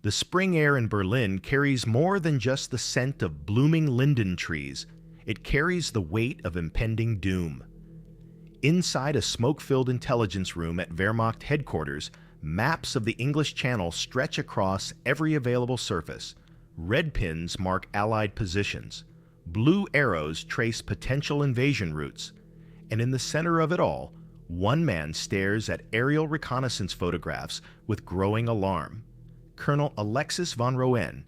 The spring air in Berlin carries more than just the scent of blooming linden trees. It carries the weight of impending doom. Inside a smoke-filled intelligence room at Wehrmacht headquarters, maps of the English Channel stretch across every available surface. Red pins mark Allied positions. Blue arrows trace potential invasion routes. And in the center of it all, one man stares at aerial reconnaissance photographs with growing alarm. Colonel Alexis von Roenne,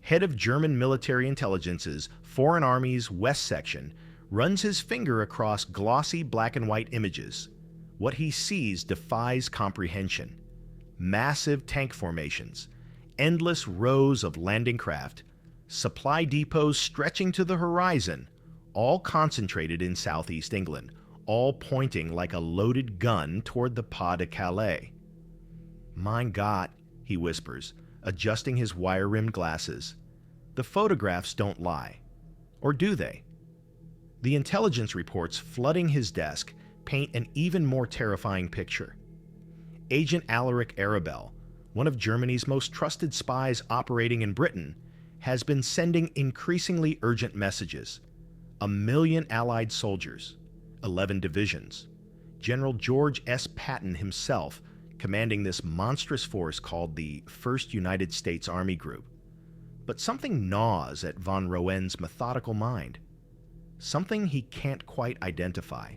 head of German military intelligence's Foreign Armies West Section, runs his finger across glossy black and white images. What he sees defies comprehension. Massive tank formations, endless rows of landing craft, supply depots stretching to the horizon, all concentrated in southeast England, all pointing like a loaded gun toward the Pas de Calais. "Mein Gott," he whispers, adjusting his wire-rimmed glasses. The photographs don't lie. Or do they? The intelligence reports flooding his desk paint an even more terrifying picture. Agent Alaric Arabelle, one of Germany's most trusted spies operating in Britain, has been sending increasingly urgent messages. 1 million Allied soldiers, 11 divisions, General George S. Patton himself commanding this monstrous force called the 1st United States Army Group. But something gnaws at von Roenne's methodical mind. Something he can't quite identify.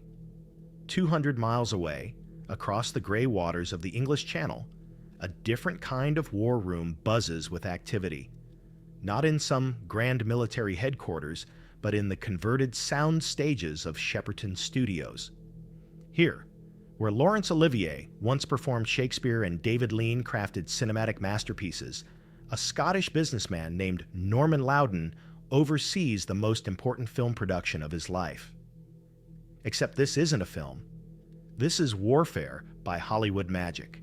200 miles away, across the gray waters of the English Channel, a different kind of war room buzzes with activity. Not in some grand military headquarters, but in the converted sound stages of Shepperton Studios. Here, where Laurence Olivier once performed Shakespeare and David Lean crafted cinematic masterpieces, a Scottish businessman named Norman Loudon oversees the most important film production of his life. Except this isn't a film. This is warfare by Hollywood magic.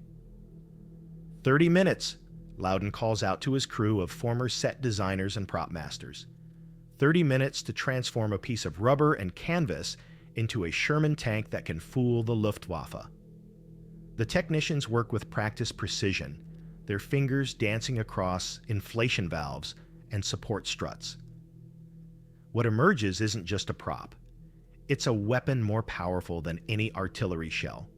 30 minutes, Loudon calls out to his crew of former set designers and prop masters. 30 minutes to transform a piece of rubber and canvas into a Sherman tank that can fool the Luftwaffe. The technicians work with practiced precision, their fingers dancing across inflation valves and support struts. What emerges isn't just a prop. It's a weapon more powerful than any artillery shell.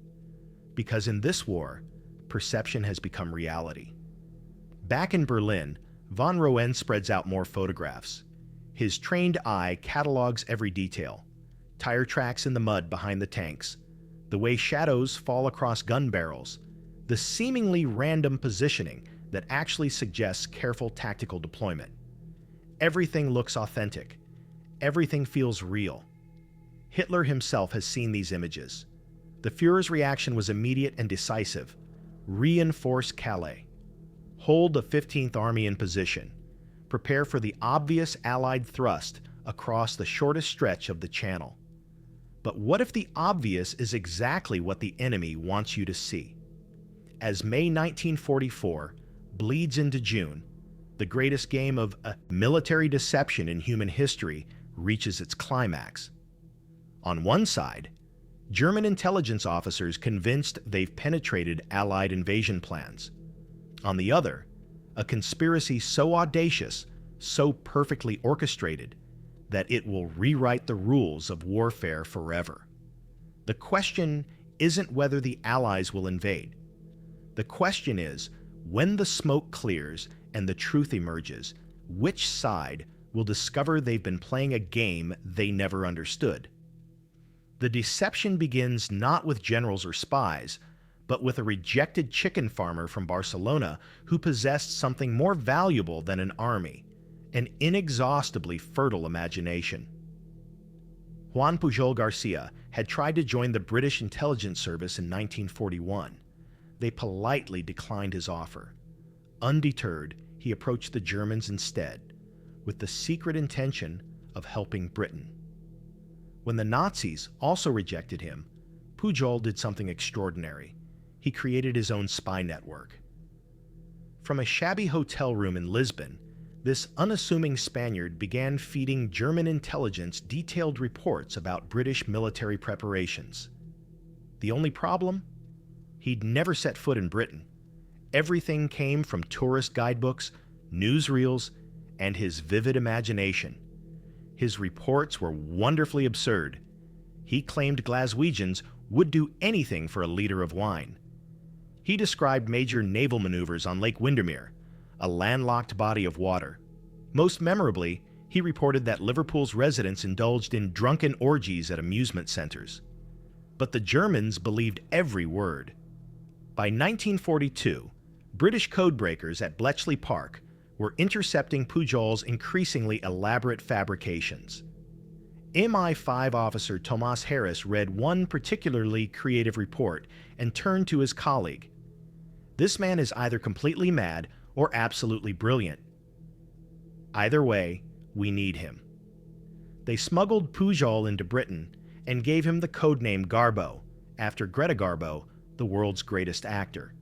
Because in this war, perception has become reality. Back in Berlin, von Roenne spreads out more photographs. His trained eye catalogs every detail. Tire tracks in the mud behind the tanks, the way shadows fall across gun barrels, the seemingly random positioning that actually suggests careful tactical deployment. Everything looks authentic. Everything feels real. Hitler himself has seen these images. The Führer's reaction was immediate and decisive. Reinforce Calais. Hold the 15th Army in position. Prepare for the obvious Allied thrust across the shortest stretch of the Channel. But what if the obvious is exactly what the enemy wants you to see? As May 1944 bleeds into June, the greatest game of military deception in human history reaches its climax. On one side, German intelligence officers convinced they've penetrated Allied invasion plans. On the other, a conspiracy so audacious, so perfectly orchestrated, that it will rewrite the rules of warfare forever. The question isn't whether the Allies will invade. The question is, when the smoke clears and the truth emerges, which side will discover they've been playing a game they never understood? The deception begins not with generals or spies, but with a rejected chicken farmer from Barcelona who possessed something more valuable than an army, an inexhaustibly fertile imagination. Juan Pujol Garcia had tried to join the British intelligence service in 1941. They politely declined his offer. Undeterred, he approached the Germans instead, with the secret intention of helping Britain. When the Nazis also rejected him, Pujol did something extraordinary. He created his own spy network. From a shabby hotel room in Lisbon, this unassuming Spaniard began feeding German intelligence detailed reports about British military preparations. The only problem? He'd never set foot in Britain. Everything came from tourist guidebooks, newsreels, and his vivid imagination. His reports were wonderfully absurd. He claimed Glaswegians would do anything for a liter of wine. He described major naval maneuvers on Lake Windermere, a landlocked body of water. Most memorably, he reported that Liverpool's residents indulged in drunken orgies at amusement centers. But the Germans believed every word. By 1942, British codebreakers at Bletchley Park were intercepting Pujol's increasingly elaborate fabrications. MI5 officer Thomas Harris read one particularly creative report and turned to his colleague. "This man is either completely mad or absolutely brilliant. Either way, we need him." They smuggled Pujol into Britain and gave him the codename GARBO, after Greta Garbo, the world's greatest actor.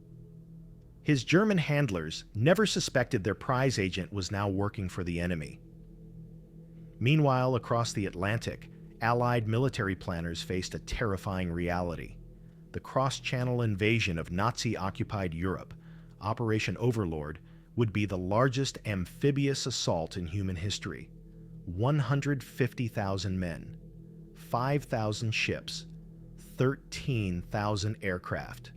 His German handlers never suspected their prize agent was now working for the enemy. Meanwhile, across the Atlantic, Allied military planners faced a terrifying reality. The cross-channel invasion of Nazi-occupied Europe, Operation Overlord, would be the largest amphibious assault in human history. 150,000 men, 5,000 ships, 13,000 aircraft.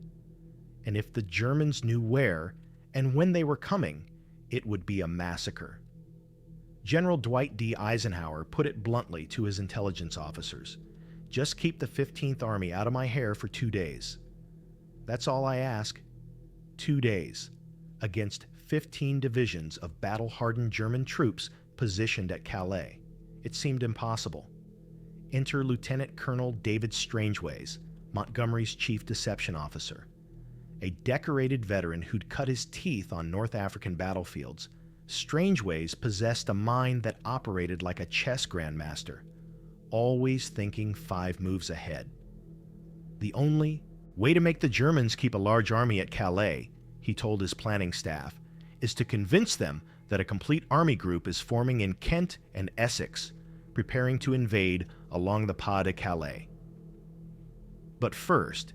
And if the Germans knew where and when they were coming, it would be a massacre. General Dwight D. Eisenhower put it bluntly to his intelligence officers: "Just keep the 15th Army out of my hair for 2 days. That's all I ask. 2 days, against 15 divisions of battle-hardened German troops positioned at Calais. It seemed impossible." Enter Lieutenant Colonel David Strangeways, Montgomery's chief deception officer. A decorated veteran who'd cut his teeth on North African battlefields, Strangeways possessed a mind that operated like a chess grandmaster, always thinking 5 moves ahead. "The only way to make the Germans keep a large army at Calais," he told his planning staff, "is to convince them that a complete army group is forming in Kent and Essex, preparing to invade along the Pas de Calais." But first,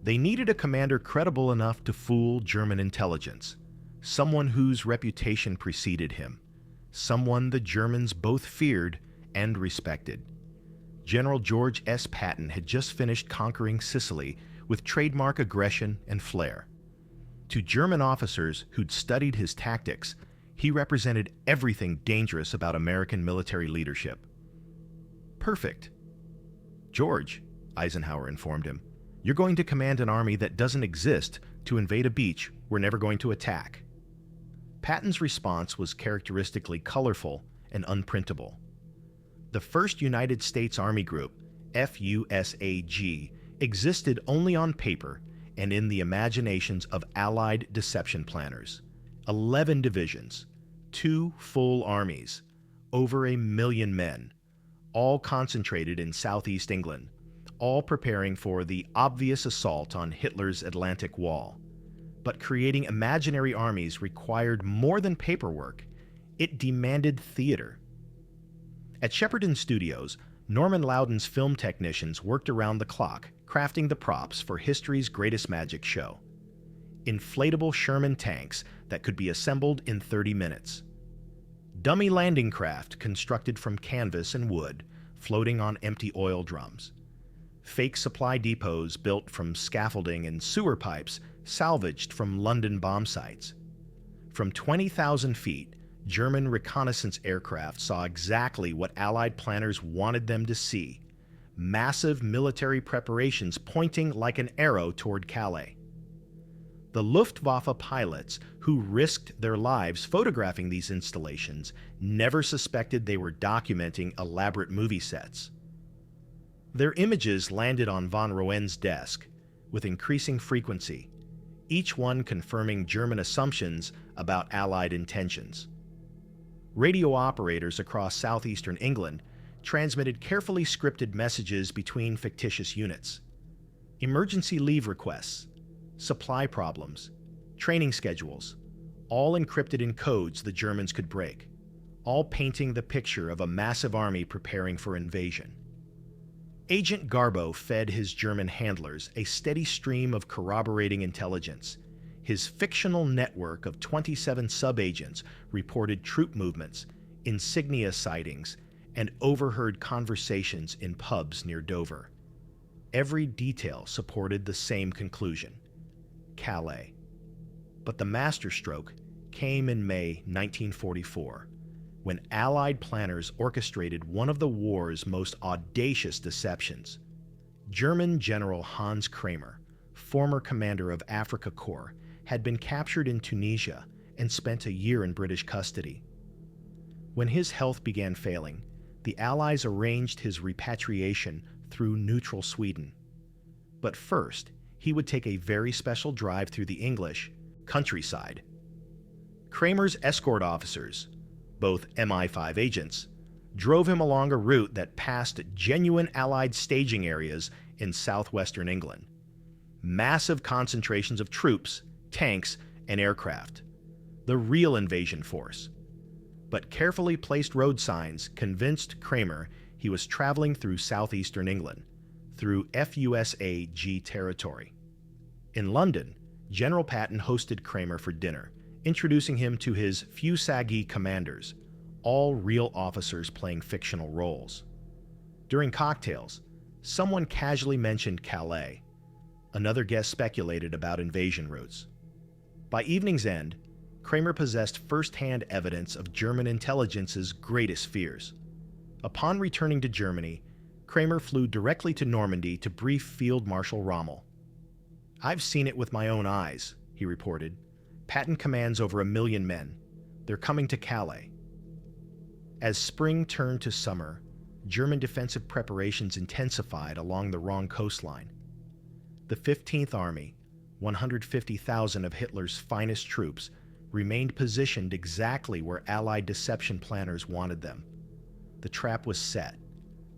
they needed a commander credible enough to fool German intelligence, someone whose reputation preceded him, someone the Germans both feared and respected. General George S. Patton had just finished conquering Sicily with trademark aggression and flair. To German officers who'd studied his tactics, he represented everything dangerous about American military leadership. "Perfect." "George," Eisenhower informed him, "you're going to command an army that doesn't exist to invade a beach we're never going to attack." Patton's response was characteristically colorful and unprintable. The First United States Army Group, FUSAG, existed only on paper and in the imaginations of Allied deception planners. 11 divisions, 2 full armies, over 1 million men, all concentrated in southeast England, all preparing for the obvious assault on Hitler's Atlantic Wall. But creating imaginary armies required more than paperwork. It demanded theater. At Shepperton Studios, Norman Loudon's film technicians worked around the clock, crafting the props for history's greatest magic show. Inflatable Sherman tanks that could be assembled in 30 minutes. Dummy landing craft constructed from canvas and wood, floating on empty oil drums. Fake supply depots built from scaffolding and sewer pipes salvaged from London bomb sites. From 20,000 feet, German reconnaissance aircraft saw exactly what Allied planners wanted them to see: massive military preparations pointing like an arrow toward Calais. The Luftwaffe pilots who risked their lives photographing these installations never suspected they were documenting elaborate movie sets. Their images landed on von Roenne's desk with increasing frequency, each one confirming German assumptions about Allied intentions. Radio operators across southeastern England transmitted carefully scripted messages between fictitious units. Emergency leave requests, supply problems, training schedules, all encrypted in codes the Germans could break, all painting the picture of a massive army preparing for invasion. Agent Garbo fed his German handlers a steady stream of corroborating intelligence. His fictional network of 27 sub-agents reported troop movements, insignia sightings, and overheard conversations in pubs near Dover. Every detail supported the same conclusion: Calais. But the masterstroke came in May 1944, when Allied planners orchestrated one of the war's most audacious deceptions. German General Hans Kramer, former commander of Afrika Korps, had been captured in Tunisia and spent a year in British custody. When his health began failing, the Allies arranged his repatriation through neutral Sweden. But first, he would take a very special drive through the English countryside. Kramer's escort officers, both MI5 agents, drove him along a route that passed genuine Allied staging areas in southwestern England. Massive concentrations of troops, tanks, and aircraft. The real invasion force. But carefully placed road signs convinced Kramer he was traveling through southeastern England, through FUSAG territory. In London, General Patton hosted Kramer for dinner, introducing him to his FUSAG commanders, all real officers playing fictional roles. During cocktails, someone casually mentioned Calais. Another guest speculated about invasion routes. By evening's end, Kramer possessed first-hand evidence of German intelligence's greatest fears. Upon returning to Germany, Kramer flew directly to Normandy to brief Field Marshal Rommel. "I've seen it with my own eyes," he reported. "Patton commands over 1 million men. They're coming to Calais." As spring turned to summer, German defensive preparations intensified along the wrong coastline. The 15th Army, 150,000 of Hitler's finest troops, remained positioned exactly where Allied deception planners wanted them. The trap was set.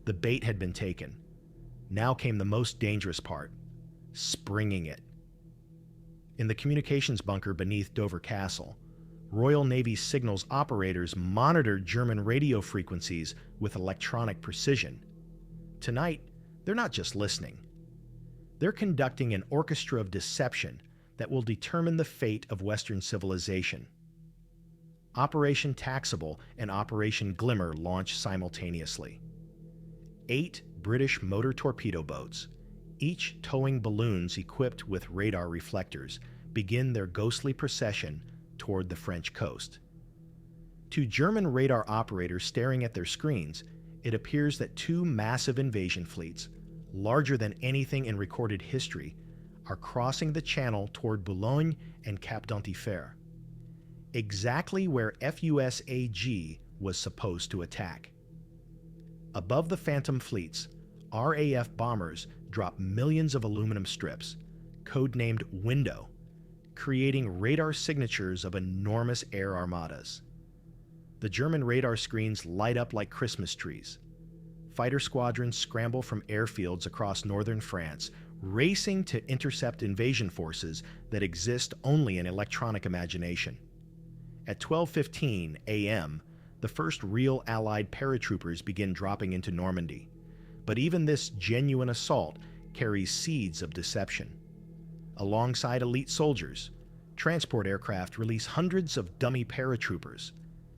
The bait had been taken. Now came the most dangerous part: springing it. In the communications bunker beneath Dover Castle, Royal Navy signals operators monitored German radio frequencies with electronic precision. Tonight, they're not just listening. They're conducting an orchestra of deception that will determine the fate of Western civilization. Operation Taxable and Operation Glimmer launch simultaneously. 8 British motor torpedo boats, each towing balloons equipped with radar reflectors, begin their ghostly procession toward the French coast. To German radar operators staring at their screens, it appears that 2 massive invasion fleets, larger than anything in recorded history, are crossing the channel toward Boulogne and Cap d'Antifer, exactly where FUSAG was supposed to attack. Above the Phantom fleets, RAF bombers drop millions of aluminum strips, codenamed Window, creating radar signatures of enormous air armadas. The German radar screens light up like Christmas trees. Fighter squadrons scramble from airfields across northern France, racing to intercept invasion forces that exist only in electronic imagination. At 12:15 a.m., the first real Allied paratroopers begin dropping into Normandy. But even this genuine assault carries seeds of deception. Alongside elite soldiers, transport aircraft release hundreds of dummy paratroopers,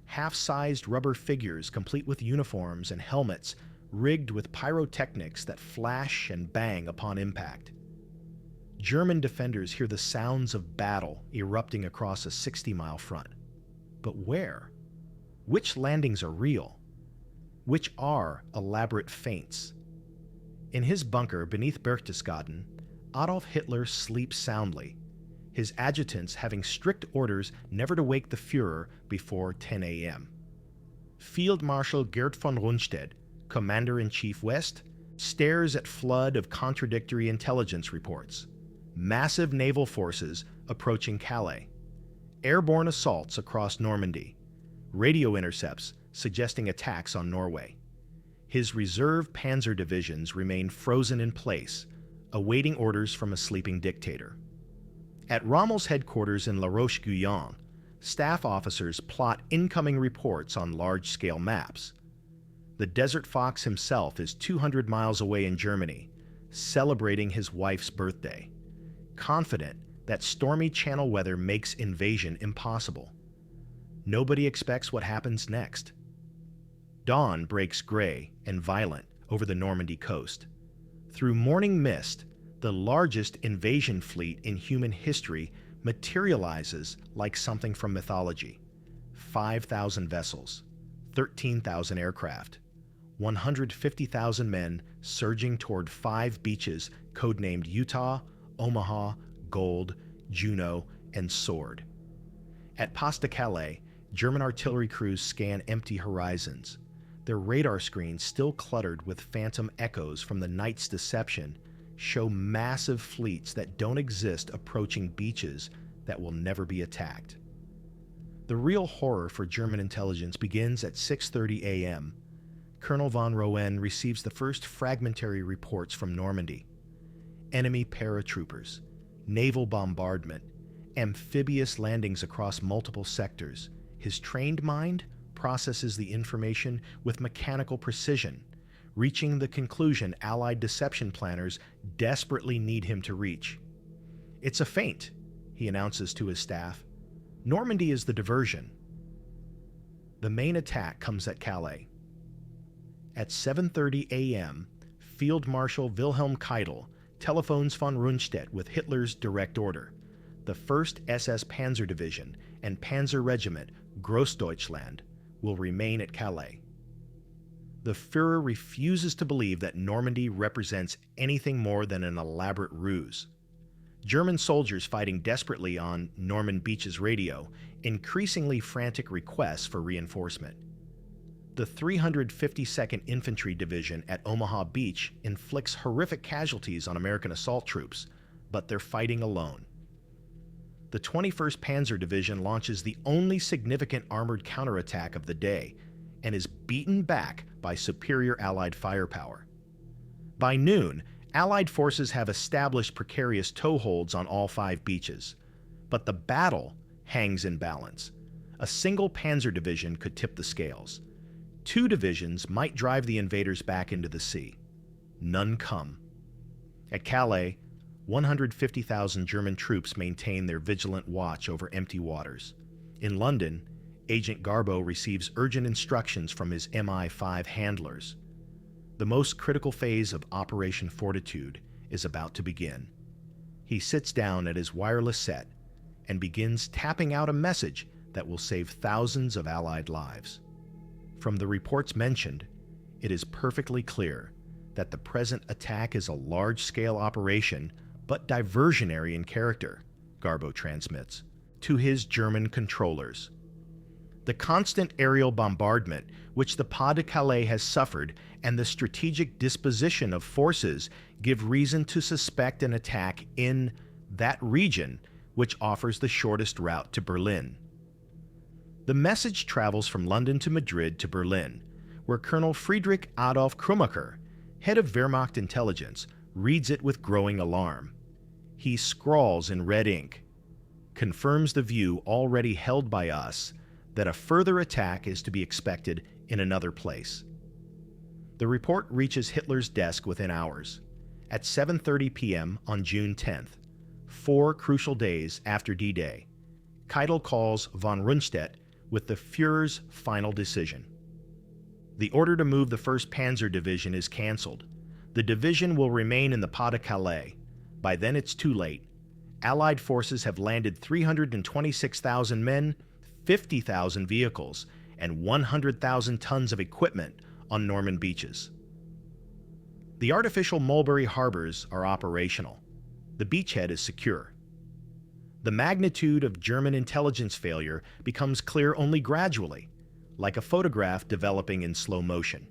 half-sized rubber figures complete with uniforms and helmets rigged with pyrotechnics that flash and bang upon impact. German defenders hear the sounds of battle erupting across a 60-mile front. But where? Which landings are real? Which are elaborate feints? In his bunker beneath Berchtesgaden, Adolf Hitler sleeps soundly, his adjutants having strict orders never to wake the Führer before 10 a.m. Field Marshal Gerd von Rundstedt, Commander-in-Chief West, stares at flood of contradictory intelligence reports. Massive naval forces approaching Calais. Airborne assaults across Normandy. Radio intercepts suggesting attacks on Norway. His reserve panzer divisions remain frozen in place, awaiting orders from a sleeping dictator. At Rommel's headquarters in La Roche-Guyon, staff officers plot incoming reports on large-scale maps. The Desert Fox himself is 200 miles away in Germany, celebrating his wife's birthday, confident that stormy channel weather makes invasion impossible. Nobody expects what happens next. Dawn breaks gray and violent over the Normandy coast. Through morning mist, the largest invasion fleet in human history materializes like something from mythology. 5,000 vessels, 13,000 aircraft, 150,000 men surging toward 5 beaches codenamed Utah, Omaha, Gold, Juno, and Sword. At Pas de Calais, German artillery crews scan empty horizons. Their radar screens, still cluttered with phantom echoes from the night's deception, show massive fleets that don't exist approaching beaches that will never be attacked. The real horror for German intelligence begins at 6:30 a.m. Colonel von Roenne receives the first fragmentary reports from Normandy. Enemy paratroopers, naval bombardment, amphibious landings across multiple sectors. His trained mind processes the information with mechanical precision, reaching the conclusion Allied deception planners desperately need him to reach. "It's a feint," he announces to his staff. "Normandy is the diversion." The main attack comes at Calais. At 7:30 a.m., Field Marshal Wilhelm Keitel telephones von Rundstedt with Hitler's direct order. The 1st SS Panzer Division and Panzer Regiment Großdeutschland will remain at Calais. The Führer refuses to believe that Normandy represents anything more than an elaborate ruse. German soldiers fighting desperately on Norman Beach's radio, increasingly frantic requests for reinforcement. The 352nd Infantry Division at Omaha Beach inflicts horrific casualties on American assault troops, but they're fighting alone. The 21st Panzer Division launches the only significant armored counterattack of the day and is beaten back by superior Allied firepower. By noon, Allied forces have established precarious toeholds on all 5 beaches, but the battle hangs in balance. A single Panzer Division could tip the scales. 2 divisions might drive the invaders back into the sea. None come. At Calais, 150,000 German troops maintain their vigilant watch over empty waters. In London, Agent GARBO receives urgent instructions from his MI5 handlers. The most critical phase of Operation Fortitude is about to begin. He sits down at his wireless set and begins tapping out a message that will save thousands of Allied lives. From the reports mentioned, it is perfectly clear that the present attack is a large-scale operation, but diversionary in character, GARBO transmits to his German controllers. The constant aerial bombardment which the Pas de Calais has suffered and the strategic disposition of forces give reason to suspect an attack in that region, which offers the shortest route to Berlin. The message travels from London to Madrid to Berlin, where Colonel Friedrich Adolf Krummacher, head of Wehrmacht intelligence, reads it with growing alarm. He scrawls in red ink, confirms the view already held by us that a further attack is to be expected in another place. The report reaches Hitler's desk within hours. At 7:30 p.m. on June 10th, 4 crucial days after D-Day, Keitel calls von Rundstedt with the Führer's final decision. The order to move the 1st Panzer Division is cancelled. The division will remain in the Pas de Calais. By then it's too late. Allied forces have landed 326,000 men, 50,000 vehicles, and 100,000 tons of equipment on Norman beaches. The artificial mulberry harbors are operational. The beachhead is secure. The magnitude of German intelligence failure becomes clear only gradually, like a photograph developing in slow motion.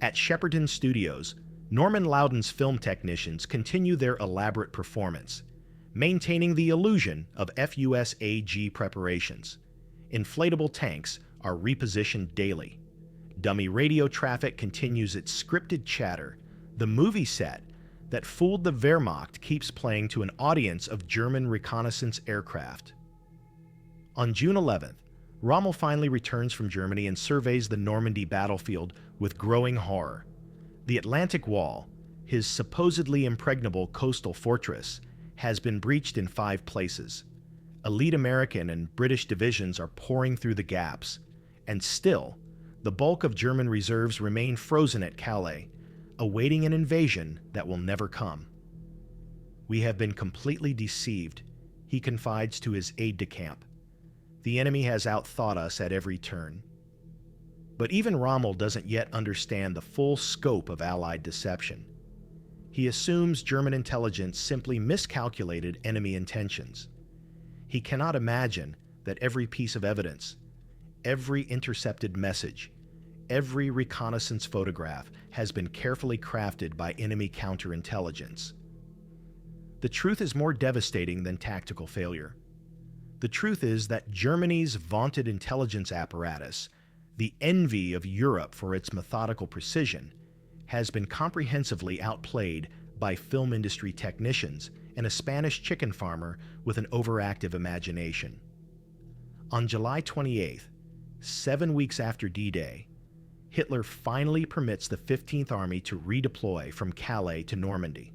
At Shepperton Studios, Norman Loudon's film technicians continue their elaborate performance, maintaining the illusion of FUSAG preparations. Inflatable tanks are repositioned daily. Dummy radio traffic continues its scripted chatter. The movie set that fooled the Wehrmacht keeps playing to an audience of German reconnaissance aircraft. On June 11th, Rommel finally returns from Germany and surveys the Normandy battlefield with growing horror. The Atlantic Wall, his supposedly impregnable coastal fortress, has been breached in 5 places. Elite American and British divisions are pouring through the gaps, and still, the bulk of German reserves remain frozen at Calais, awaiting an invasion that will never come. "We have been completely deceived," he confides to his aide-de-camp. "The enemy has outthought us at every turn." But even Rommel doesn't yet understand the full scope of Allied deception. He assumes German intelligence simply miscalculated enemy intentions. He cannot imagine that every piece of evidence, every intercepted message, every reconnaissance photograph has been carefully crafted by enemy counterintelligence. The truth is more devastating than tactical failure. The truth is that Germany's vaunted intelligence apparatus, the envy of Europe for its methodical precision, has been comprehensively outplayed by film industry technicians and a Spanish chicken farmer with an overactive imagination. On July 28th, 7 weeks after D-Day, Hitler finally permits the 15th Army to redeploy from Calais to Normandy.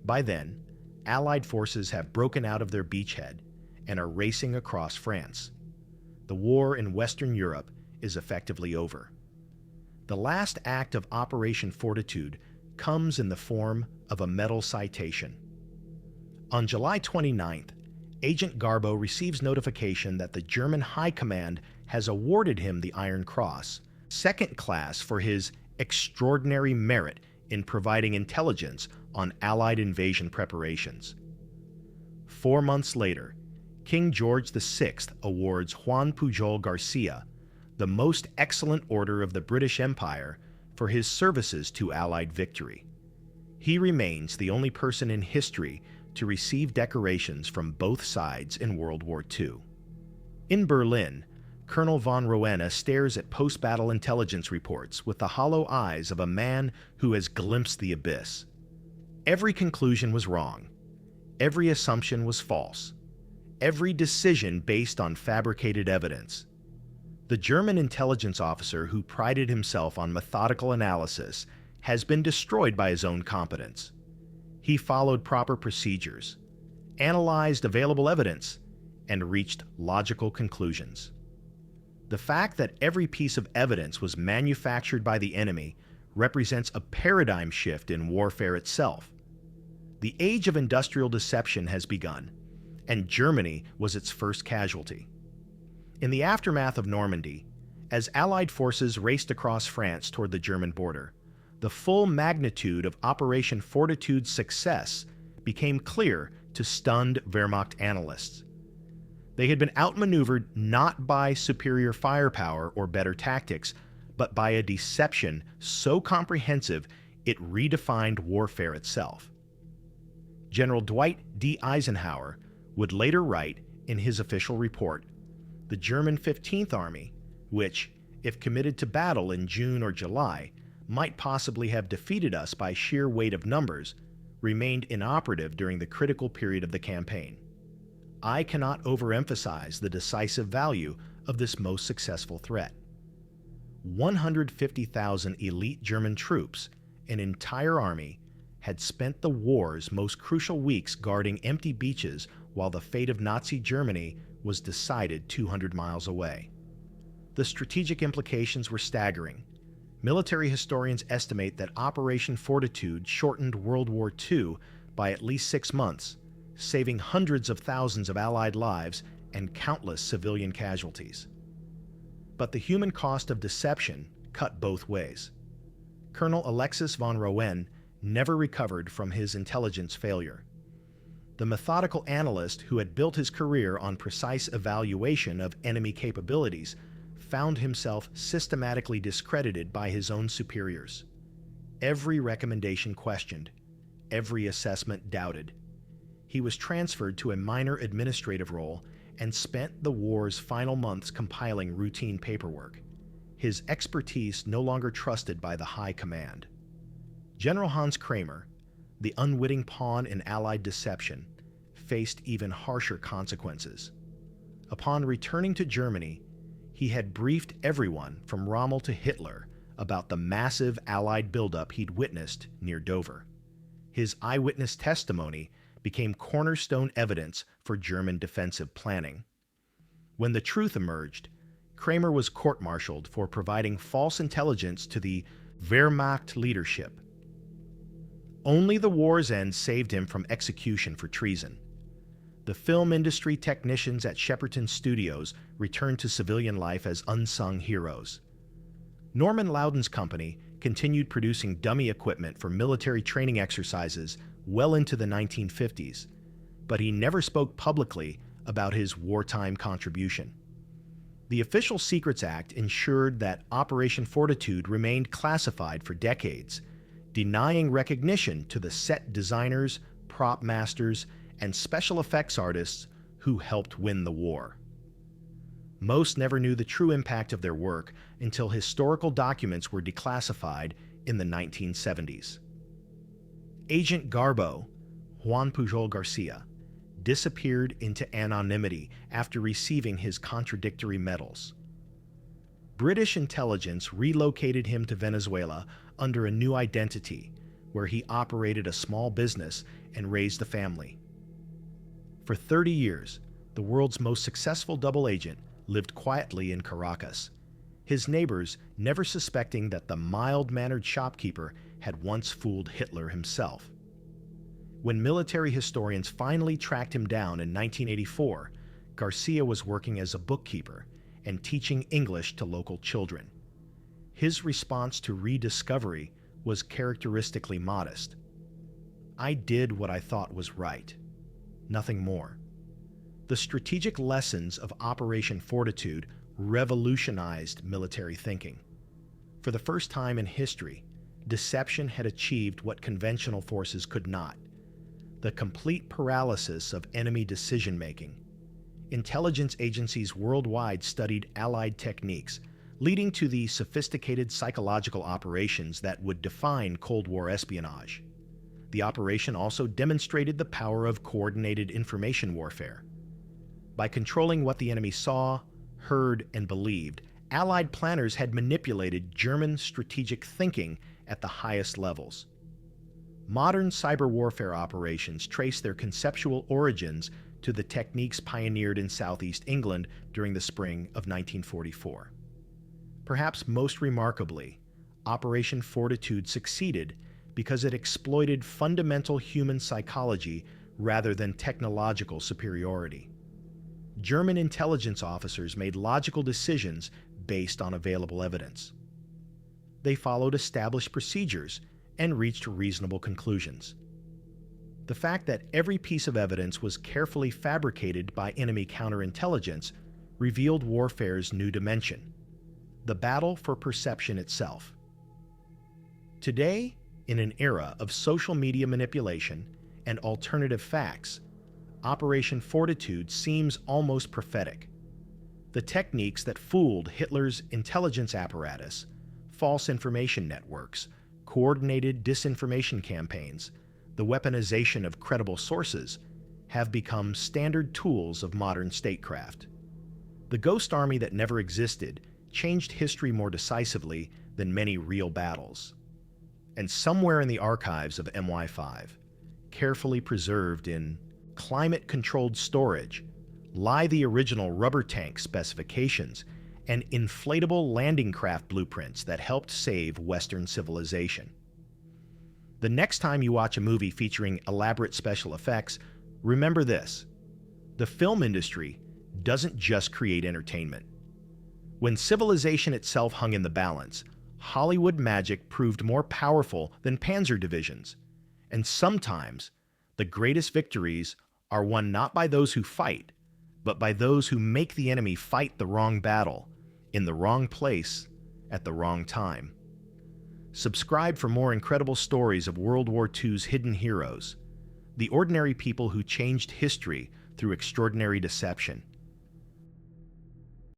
By then, Allied forces have broken out of their beachhead and are racing across France. The war in Western Europe is effectively over. The last act of Operation Fortitude comes in the form of a medal citation. On July 29th, Agent GARBO receives notification that the German High Command has awarded him the Iron Cross, second class, for his extraordinary merit in providing intelligence on Allied invasion preparations. 4 months later, King George VI awards Juan Pujol Garcia the Most Excellent Order of the British Empire for his services to Allied victory. He remains the only person in history to receive decorations from both sides in World War II. In Berlin, Colonel von Roenne stares at post-battle intelligence reports with the hollow eyes of a man who has glimpsed the abyss. Every conclusion was wrong. Every assumption was false. Every decision based on fabricated evidence. The German intelligence officer who prided himself on methodical analysis has been destroyed by his own competence. He followed proper procedures, analyzed available evidence, and reached logical conclusions. The fact that every piece of evidence was manufactured by the enemy represents a paradigm shift in warfare itself. The age of industrial deception has begun, and Germany was its first casualty. In the aftermath of Normandy, as Allied forces raced across France toward the German border, the full magnitude of Operation Fortitude's success became clear to stunned Wehrmacht analysts. They had been outmaneuvered not by superior firepower or better tactics, but by a deception so comprehensive it redefined warfare itself. General Dwight D. Eisenhower would later write in his official report, "The German 15th Army, which, if committed to battle in June or July, might possibly have defeated us by sheer weight of numbers, remained inoperative during the critical period of the campaign. I cannot overemphasize the decisive value of this most successful threat. 150,000 elite German troops, an entire army, had spent the war's most crucial weeks guarding empty beaches while the fate of Nazi Germany was decided 200 miles away. The strategic implications were staggering. Military historians estimate that Operation Fortitude shortened World War II by at least 6 months, saving hundreds of thousands of Allied lives and countless civilian casualties. But the human cost of deception cut both ways. Colonel Alexis von Roenne never recovered from his intelligence failure. The methodical analyst who had built his career on precise evaluation of enemy capabilities found himself systematically discredited by his own superiors. Every recommendation questioned, every assessment doubted. He was transferred to a minor administrative role and spent the war's final months compiling routine paperwork, his expertise no longer trusted by the high command. General Hans Kramer, the unwitting pawn in Allied deception, faced even harsher consequences. Upon returning to Germany, he had briefed everyone from Rommel to Hitler about the massive Allied buildup he'd witnessed near Dover. His eyewitness testimony became cornerstone evidence for German defensive planning. When the truth emerged, Kramer was court-martialed for providing false intelligence to the Wehrmacht leadership. Only the war's end saved him from execution for treason. The film industry technicians at Shepperton Studios returned to civilian life as unsung heroes. Norman Loudon's company continued producing dummy equipment for military training exercises well into the 1950s, but he never spoke publicly about his wartime contribution. The Official Secrets Act ensured that Operation Fortitude remained classified for decades, denying recognition to the set designers, prop masters, and special effects artists who helped win the war. Most never knew the true impact of their work until historical documents were declassified in the 1970s. Agent GARBO, Juan Pujol Garcia, disappeared into anonymity after receiving his contradictory medals. British intelligence relocated him to Venezuela under a new identity, where he operated a small business and raised a family. For 30 years, the world's most successful double agent lived quietly in Caracas, his neighbors never suspecting that the mild-mannered shopkeeper had once fooled Hitler himself. When military historians finally tracked him down in 1984, Garcia was working as a bookkeeper and teaching English to local children. His response to rediscovery was characteristically modest. "I did what I thought was right. Nothing more." The strategic lessons of Operation Fortitude revolutionized military thinking. For the first time in history, deception had achieved what conventional forces could not: the complete paralysis of enemy decision-making. Intelligence agencies worldwide studied Allied techniques, leading to the sophisticated psychological operations that would define Cold War espionage. The operation also demonstrated the power of coordinated information warfare. By controlling what the enemy saw, heard, and believed, Allied planners had manipulated German strategic thinking at the highest levels. Modern cyber warfare operations trace their conceptual origins to the techniques pioneered in Southeast England during the spring of 1944. Perhaps most remarkably, Operation Fortitude succeeded because it exploited fundamental human psychology rather than technological superiority. German intelligence officers made logical decisions based on available evidence. They followed established procedures and reached reasonable conclusions. The fact that every piece of evidence was carefully fabricated by enemy counterintelligence revealed warfare's new dimension: the battle for perception itself. Today, in an era of social media manipulation and alternative facts, Operation Fortitude seems almost prophetic. The techniques that fooled Hitler's intelligence apparatus, false information networks, coordinated disinformation campaigns, the weaponization of credible sources, have become standard tools of modern statecraft. The ghost army that never existed changed history more decisively than many real battles. And somewhere in the archives of MI5, carefully preserved in climate-controlled storage, lie the original rubber tank specifications and inflatable landing craft blueprints that helped save Western civilization. The next time you watch a movie featuring elaborate special effects, remember this: the film industry doesn't just create entertainment. When civilization itself hung in the balance, Hollywood magic proved more powerful than panzer divisions. And sometimes, the greatest victories are won not by those who fight, but by those who make the enemy fight the wrong battle, in the wrong place, at the wrong time. Subscribe for more incredible stories of World War II's hidden heroes, the ordinary people who changed history through extraordinary deception.